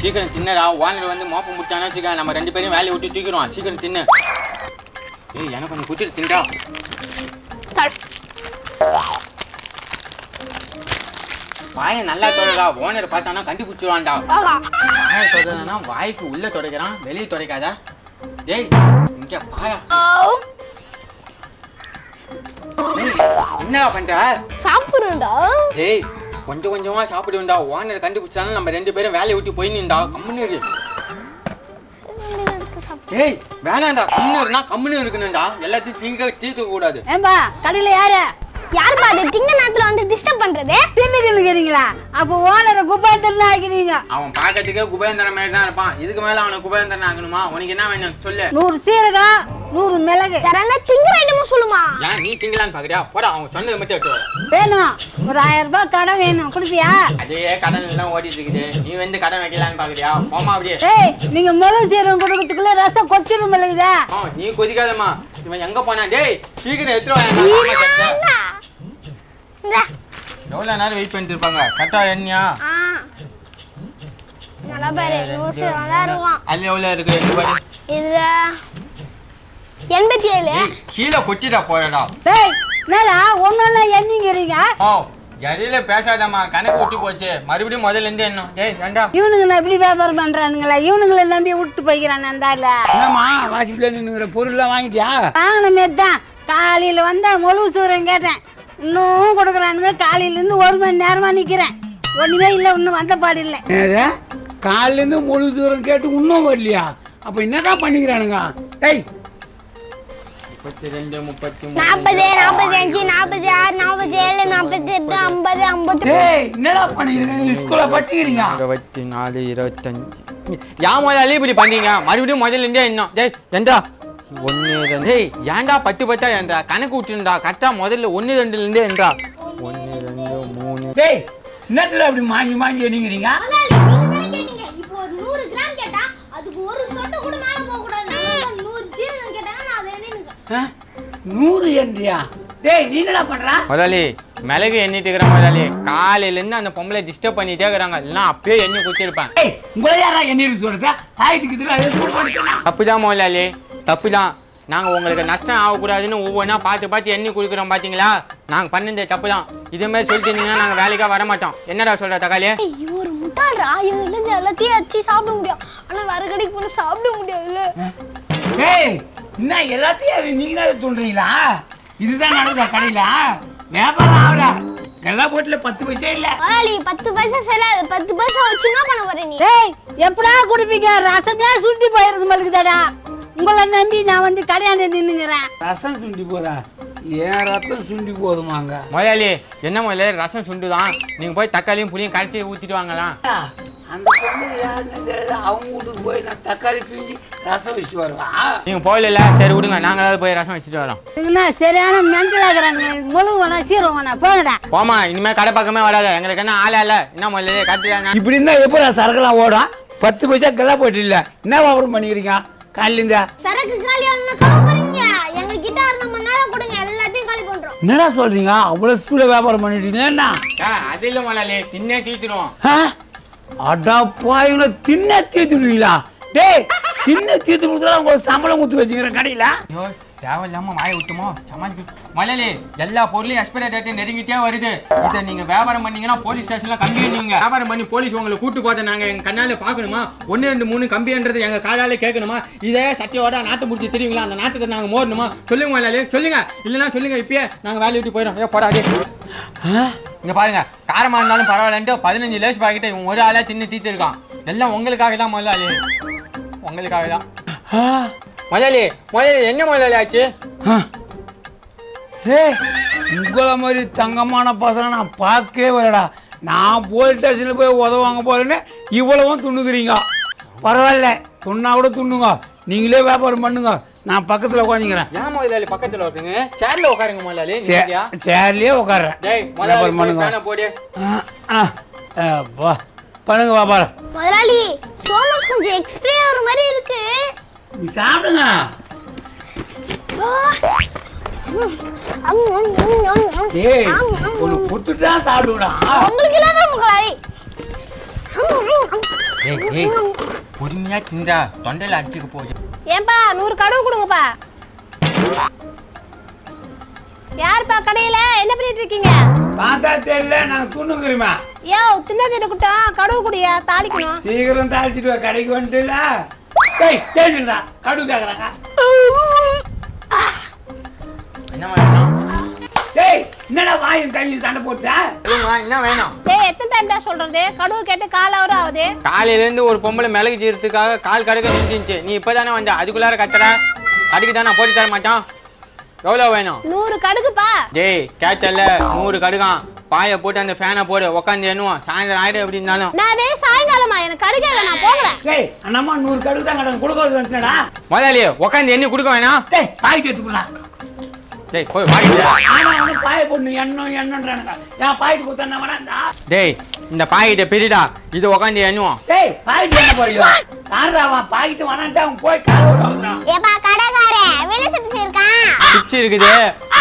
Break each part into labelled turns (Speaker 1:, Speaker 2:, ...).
Speaker 1: சீக்கிரம் தின்னடா. ஓனர் வந்து மோப்பம் முடிச்சானு வச்சுக்க, நம்ம 2 பேரும் வேலையை விட்டு தூக்கிடுவோம். சீக்கிரம் தின்னு. ஏய் எனக்கு கொஞ்சம் குத்திட்டு தின்டா. வாயை நல்லா தொடடா. ஓனர் பார்த்தானா கண்டுபிடிச்சிருவான்டா. வாயை தொடனா வாய்க்கு உள்ள துடைக்கிறான், வெளியே துடைக்காதா? டேய் இங்க பாயா. என்னடா பண்ற?
Speaker 2: சாப்பிடுறா.
Speaker 1: டேய் கொஞ்சம் கொஞ்சமா சாப்பிடுவேன்டா. ஓனர் கண்டுபிடிச்சாலும் நம்ம 2 பேரும் வேலையை விட்டு போயிடா. கம்முன்னு இரு. டேய் வேணாண்டா, கம்முன்னு இருக்கணும்டா. எல்லாத்தையும் தீர்க்க கூடாது.
Speaker 2: ஏம்பா கடையில யாருப்பா அது திங்க நேரத்துல வந்து டிஸ்டர்ப் பண்றது? தின்னுக்கிறீங்களா? அப்ப ஓனரை குபேந்திரன் ஆக்கினீங்க.
Speaker 1: அவன் பாக்கிறதுக்கே குபேந்திரன் மாதிரி தான் இருப்பான். இதுக்கு மேல அவனை குபேந்திரன் ஆக்கணுமா? உனக்கு என்ன வேணும் சொல்லு.
Speaker 2: 100 சீரகம் 100 மிளகு. யாரன்னா திங்கிற ஐட்டமும் சொல்லுமா?
Speaker 1: ஏன் நீ திங்கலான்னு பாக்குறியா? போடா, அவன் சொன்னதை மட்டும் எடுத்து வர.
Speaker 2: வேணும், ஒரு 1000 ரூபாய் கடன் வேணும், கொடுப்பியா?
Speaker 1: அதே கடன் எல்லாம் ஓடிட்டு இருக்குது. நீ வந்து கடன் வைக்கலான்னு பாக்குறியா? போமா அப்படியே.
Speaker 2: ஏய் நீங்க மிளகு சீரகம் கொடுக்கறதுக்குள்ள ரசம் கொச்சிரும் மிளகுதா?
Speaker 1: நீ கொதிக்காதம்மா. இவன் எங்க போனா? டேய் சீக்கிரம் எடுத்து வா. எவ்வளவு நேரம் வெயிட் பண்ணிட்டு இருப்பாங்க? கட்டா எண்ணியா?
Speaker 2: நல்லா பாரு, 100 நல்லா இருக்கும்.
Speaker 1: அது எவ்வளவு இருக்கு?
Speaker 2: இதுல 87.
Speaker 1: கீழே கொட்டிடா போறடா.
Speaker 2: டேய் என்னடா ஒண்ணொண்ணா எண்ணிங்கறீங்க?
Speaker 1: இடையில பேசாதம்மா, கணக்கு விட்டு போச்சு. மறுபடியும் முதல்ல இருந்து என்ன? டேய் வேண்டா.
Speaker 2: இவனுங்க எப்படி வியாபாரம் பண்றானுங்களா? இவனுங்களை நம்பி விட்டு போய்க்கிறான் அந்தால.
Speaker 3: என்னம்மா வாசிப்புல நின்னுற பொருள்லாம் வாங்கிட்டியா?
Speaker 2: வாங்கினமே தான். காலையில வந்தா முழு சூரன் கேட்டேன், இன்னும் கொடுக்குறானுங்க. காலையில இருந்து 1 மணி நேரமா நிக்கிறேன், ஒண்ணுமே இல்ல. இன்னும் வந்த பாடு இல்ல.
Speaker 3: காலையில இருந்து முழு தூரம் கேட்டு இன்னும் வரலையா? அப்ப என்னதான் பண்ணிக்கிறானுங்க? டேய்
Speaker 1: 32 33
Speaker 2: 40 45 46 47 48 50 50.
Speaker 3: டேய் என்னடா பண்ணிக்கிறீங்க? ஸ்கூல்ல படிச்சிக்கிறீங்க?
Speaker 1: 24 25. யா முதல்ல இப்படி பண்ணீங்க? மறுபடியும் முதல்ல இருந்தே என்ன? டேய் எந்தா 1 2. டேய் ஏன்டா 10 10 என்றா? கணக்கு விட்டுடா. கரெக்ட்டா முதல்ல 1 2ல இருந்தே என்றா. 1 2 3.
Speaker 3: டேய் என்னத்துல அப்படி மாங்கி மாங்கி எண்ணிக்கிறீங்க?
Speaker 2: நீங்க தான கேட்டீங்க. இப்போ ஒரு 100 கிராம் கேட்டா அதுக்கு ஒரு சொட்டு கூட மேல போக கூடாது. 100 ஜீரகம் கேட்டாங்க, நான் அதை எண்ணினேன்.
Speaker 3: 100 எண்ணியா? டேய் நீ என்னடா பண்ற?
Speaker 1: முதலாளி மிளகு எண்ணிட்டு இருக்கிற முதலாளி. காலையில இருந்து அந்த பொம்பளை டிஸ்டர்ப் பண்ணிட்டே இருக்காங்க. இல்லைன்னா அப்பயே எண்ணி குத்திருப்பேன்.
Speaker 3: டேய் உங்களை யாரா எண்ணிருக்கு சொல்றதா? ஹைட்டுக்கு இதுல அது போட மாட்டேனா?
Speaker 1: தப்புதான் முதலாளி, தப்புதான். நாங்க உங்களுக்கு நஷ்டம் ஆகக்கூடாதுன்னு ஒவ்வொன்றா பார்த்து எண்ணி கொடுக்குறோம். பாத்தீங்களா, நாங்க பண்ணது தப்புதான். இதே மாதிரி சொல்லிட்டீங்கன்னா நாங்க வேலைக்கா வர மாட்டோம். என்னடா சொல்ற தக்காளி?
Speaker 2: ஒரு முட்டாள்ரா, இவங்க இருந்து எல்லாத்தையும் அடிச்சு சாப்பிட முடியும், ஆனா வர கடைக்கு போனா சாப்பிட முடியாதுல்ல.
Speaker 3: டேய் என்ன எல்லாத்தையும் நீங்க தான் தோன்றீங்களா? இதுதான் நடக்குதா கடையில? வியாபாரம் ஆகல. எல்லா போட்டுல 10 பைசா இல்ல.
Speaker 2: முதலாளி 10 பைசா செல்லாது. 10 பைசா வச்சு என்ன பண்ண போற நீ? டேய் எப்படா குடிப்பீங்க? ரசமே சுண்டி போயிருது மலுக்குதாடா. உங்களை நம்பி நான் வந்து கடையாண்ட நின்னுங்கிறேன்.
Speaker 3: ரசம் சுண்டி போதா? ஏன் ரத்தம் சுண்டி போதுமாங்க?
Speaker 1: முதலாளி என்ன முதலாளி, ரசம் சுண்டுதான். நீங்க போய் தக்காளியும் புளியும் கரைச்சி ஊத்திட்டு வாங்கலாம்.
Speaker 3: அந்த பொண்ணு யாருன்னு தெரியல. அவங்க வீட்டுக்கு போய் நான் தக்காளி பிஞ்சு ரசம் வச்சு வருவேன்.
Speaker 1: நீங்க போயில சரி விடுங்க, நாங்களாவது போய் ரசம் வச்சுட்டு வரோம்.
Speaker 2: என்ன சரியான மென்டல் ஆகுறாங்க. முழு வேணா சீரம் வேணா போங்கடா.
Speaker 1: போமா, இனிமே கடை பக்கமே வராது. எங்களுக்கு என்ன ஆளா இல்ல. என்ன முதலாளி கட்டுறாங்க?
Speaker 3: இப்படி இருந்தா எப்போ சரக்குலாம் ஓடும்? 10 பைசா கெல்லா போயிட்டு இல்ல. என்ன வியாபாரம் பண்ணிக்கிறீங்க காலையில இருந்தா?
Speaker 2: சரக்கு காலி ஆனா கலவு போறீங்க. எங்க கிட்ட 1 மணி நேரம் கொடுங்க, எல்லாத்தையும் காலி பண்றோம்.
Speaker 3: என்னடா சொல்றீங்க? அவ்வளவு ஸ்பீடா வியாபாரம் பண்ணிட்டீங்க என்ன?
Speaker 1: அது இல்ல முதலாளி, தின்னே தீத்துருவோம்.
Speaker 3: அடா பாயுங்க, தின்ன தீத்துடுவீங்களா? டேய் தின்ன தீத்து கொடுத்தா உங்களுக்கு சம்பளம் கொடுத்து வச்சுக்கிறேன் கடையில.
Speaker 1: ஐயோ தேவையில்லாம வாய விட்டுமோ சமாளிக்கு. முதலாளி எல்லா பொருளையும் எக்ஸ்பைரி டேட் நெருங்கிட்டே வருது. இதை நீங்க வியாபாரம் பண்ணீங்கன்னா போலீஸ் ஸ்டேஷன்ல கம்பி எண்ணுவீங்க. வியாபாரம் பண்ணி போலீஸ் உங்களை கூட்டு போத நாங்க எங்க கண்ணால பாக்கணுமா? 1 2 3 கம்பின்றது எங்க காதால கேட்கணுமா? இதே சட்டியோட நாத்து முடிச்சு தெரியுங்களா? அந்த நாத்தத்தை நாங்க மோடணுமா? சொல்லுங்க முதலாளி சொல்லுங்க. இல்லைன்னா சொல்லுங்க, இப்பயே நாங்க வேலையை விட்டு போயிடும். ஏ போடாது. இங்க பாருங்க, காரமா இருந்தாலும் பரவாயில்லன்ட்டு 15 லேஸ் பாக்கெட்டை இவன் ஒரு ஆளா தின்னு தீத்து இருக்கான். எல்லாம் உங்களுக்காக தான் முதலாளி, உங்களுக்காக தான். முதலாளி என்ன முதலாளி ஆச்சு?
Speaker 3: உங்களை மாதிரி தங்கமான பசங்க நான் பார்க்கவே வரடா. நான் போலீஸ் ஸ்டேஷன்ல போய் உதவாங்க போறேன்னு இவ்வளவும் துண்ணுக்குறீங்க. பரவாயில்ல, துண்ணா கூட துண்ணுங்க. நீங்களே வியாபாரம் பண்ணுங்க, நான் பக்கத்துல உட்காந்துக்கிறேன்.
Speaker 1: ஏன் முதலாளி பக்கத்துல உட்காருங்க? சேர்ல உட்காருங்க முதலாளி.
Speaker 3: சேர்லயே உட்கார்றேன்.
Speaker 1: வியாபாரம் பண்ணுங்க. போடு
Speaker 3: பண்ணுங்க வியாபாரம்.
Speaker 2: முதலாளி சோமஸ் கொஞ்சம் எக்ஸ்பிரே ஆகுற மாதிரி இருக்கு.
Speaker 3: நீ சாப்பிடுங்க.
Speaker 2: டேய்
Speaker 3: ஒன்னு கொடுத்துட்டு தான் சாப்பிடுடா.
Speaker 2: உங்களுக்கு இல்லாத முதலாளி.
Speaker 1: ஏய் ஏய் பொறுமையா தின்றா, தொண்டையில அடிச்சுக்க போகுது.
Speaker 2: ஏன்பா 100 கடுகு கொடுங்கப்பா. யாருப்பா கடையில என்ன பண்ணிட்டு இருக்கீங்க?
Speaker 3: பார்த்தா தெரியல, நாங்க துண்ணுக்குறோமா.
Speaker 2: யோ தின்னதிட்டு குட்டம் கடுகு குடியா தாளிக்கணும்.
Speaker 3: சீக்கிரம் தாளிச்சிட்டு வா, கடைக்கு வந்துட்டுல. டேய் தேய்டா, கடுகு கேக்குறாங்க.
Speaker 1: என்ன வேணும்?
Speaker 3: டேய் என்னடா வாயும் கையும் சண்டை போட்டா?
Speaker 1: சொல்லுங்க, என்ன வேணும்?
Speaker 2: டேய் எத்தனை டைம் தான் சொல்றது? கடுகு கேட்டு கால் ஹவர் ஆகுது.
Speaker 1: காலையில இருந்து ஒரு பொம்பளை மிளகு சீரத்துக்காக கால் கடுக்க நின்றுச்சு. நீ இப்பதானே வந்த, அதுக்குள்ளார கத்துற. கடுக்கு தான் நான் போட்டு தர மாட்டான். எவ்வளவு வேணும்?
Speaker 2: 100 கடுகுப்பா.
Speaker 1: டேய் கேட்டல, 100 கடுகான். பாய போட்டு அந்த ஃபேனை போடு, உட்காந்து எண்ணுவான். சாயந்தரம் ஆயிடும் எப்படி இருந்தாலும்.
Speaker 2: நான் சாயங்காலமா எனக்கு கடுகே நான் போகல.
Speaker 3: டேய் அண்ணம்மா 100 கடுகு தான் கடன் கொடுக்க வந்துடா.
Speaker 1: முதலாளி உட்காந்து எண்ணி கொடுக்க வேணாம்.
Speaker 3: டேய் பாக்கெட் எடுத்துக்குறா.
Speaker 1: டேய் போய் வாங்கிட்டு வா.
Speaker 3: ஆனா அவனு பாய போடு எண்ணன்றானுங்க. நான் பாக்கெட் கொடுத்தா வேணாம்டா.
Speaker 1: டேய் இந்த பாக்கெட்டை பிரிடா, இது உட்காந்து எண்ணுவான்.
Speaker 3: டேய் பாக்கெட் என்ன போறியா? யாரா அவன் பாக்கெட் வேணாம்டா, அவன் போய் கால ஓடுறான்.
Speaker 2: ஏப்பா கடைக்காரே வெளிய சிப்ஸ் இருக்கா?
Speaker 1: சிப்ஸ் இருக்குது,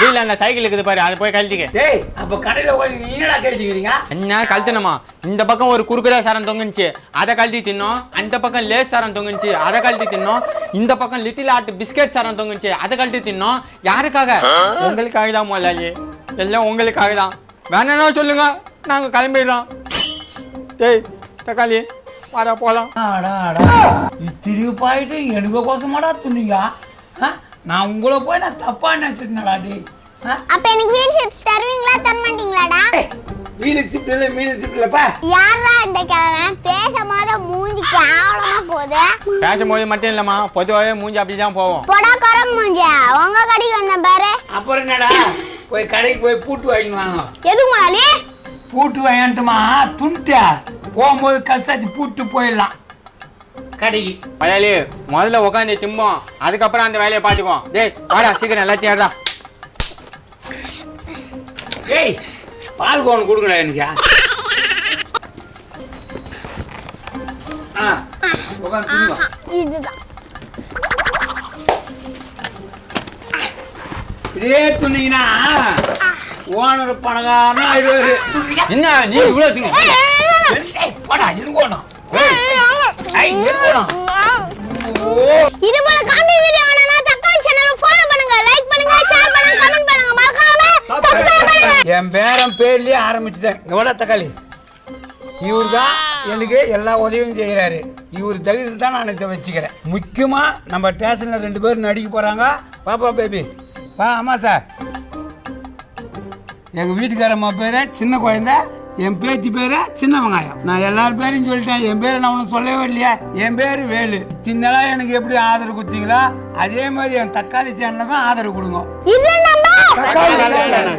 Speaker 1: வீட்ல அந்த சைக்கிள் இருக்குது பாரு, அதை போய் கழட்டிக்க.
Speaker 3: டேய் அப்ப கடையில போய் என்னடா கேட்டிக்கிறீங்க?
Speaker 1: என்ன கழட்டணுமா? இந்த பக்கம் ஒரு குறுக்குறே சரம் தொங்குச்சு, அதை கழட்டி தின்னோம். அந்த பக்கம் லேஸ் சரம் தொங்குச்சு, அதை கழட்டி தின்னோம். இந்த பக்கம் லிட்டில் ஆர்ட் பிஸ்கெட் சரம் தொங்குச்சு, அதை கழட்டி தின்னோம். யாருக்காக? உங்களுக்காக தான் முதலாளி, எல்லாம் உங்களுக்காக தான். வேணா சொல்லுங்க, நாங்க கிளம்பிடுறோம். டேய் தக்காளி வாடா போலாம்.
Speaker 3: இத்திரி பாயிட்டு எனக்கு கோசமாடா துணிங்க. நான் உங்களை போய் நான் தப்பா நினைச்சிருந்தேடா. டேய்
Speaker 2: அப்ப எனக்கு வீல் சிப்ஸ் தருவீங்களா தர மாட்டீங்களாடா?
Speaker 3: மீன் சிப்ட்ல மீன் சிப்ட்லப்பா.
Speaker 2: யாரா இந்த கிழவன் பேசும்போது மூஞ்சி கேவலமா போகுது.
Speaker 1: பேசும்போது மட்டும் இல்லம்மா, பொதுவாகவே மூஞ்சி அப்படிதான் போவோம்.
Speaker 2: போடா கரம் மூஞ்சி, உங்க கடைக்கு வந்த பாரு.
Speaker 3: அப்புறம் என்னடா, போய் கடைக்கு போய் பூட்டு வாங்கிட்டு வாங்க.
Speaker 2: எதுக்கு முதலாளி?
Speaker 3: பூட்டு வாங்கிட்டுமா துணிட்டா போகும்போது கசாச்சு பூட்டு போயிடலாம் கடைக்கு.
Speaker 1: முதலாளி முதல்ல உட்காந்து திம்போம், அதுக்கப்புறம் அந்த வேலையை பார்த்துக்குவோம். டேய் வாடா சீக்கிரம் எல்லாத்தையும் ஏறா.
Speaker 3: ஏய் பால் கோன் கொடுக்கல எனக்கு.
Speaker 2: இதுதான்
Speaker 3: இதே துணிங்கன்னா ஓனர் பணக்காரன் ஆயிடுவாரு.
Speaker 1: என்ன நீ இவ்வளவு திங்க?
Speaker 3: போடா இருக்கணும்.
Speaker 2: இது போல காமெடி வீடியோ வேணும்னா தக்காளி சேனலை ஃபாலோ பண்ணுங்க, லைக் பண்ணுங்க, ஷேர் பண்ணுங்க, கமெண்ட் பண்ணுங்க, மறக்காம சப்ஸ்கிரைப் பண்ணுங்க.
Speaker 3: என் பேரன் பேர்லயே ஆரம்பிச்சுட்டேன். எவ்வளோ தக்காளி இவரு தான் எனக்கு எல்லா உதவியும் செய்யறாரு. இவர் தகுதியில் தான் நான் இதை வச்சுக்கிறேன். முக்கியமா நம்ம ஸ்டேஷன்ல 2 பேர் நடிக்க போறாங்க. பாப்பா பேபி வா. ஆமா சார், எங்க வீட்டுக்காரம்மா பேரு சின்ன குழந்தை, என் பேத்தி பேரு சின்ன வெங்காயம். நான் எல்லார் பேரையும் சொல்லிட்டேன். என் பேரை நான் ஒன்றும் சொல்லவே இல்லையா? என் பேரு வேலு. சின்னலா எனக்கு எப்படி ஆதரவு கொடுத்தீங்களா அதே மாதிரி என் தக்காளி சேனலுக்கும் ஆதரவு கொடுங்க.
Speaker 2: இது நம்ம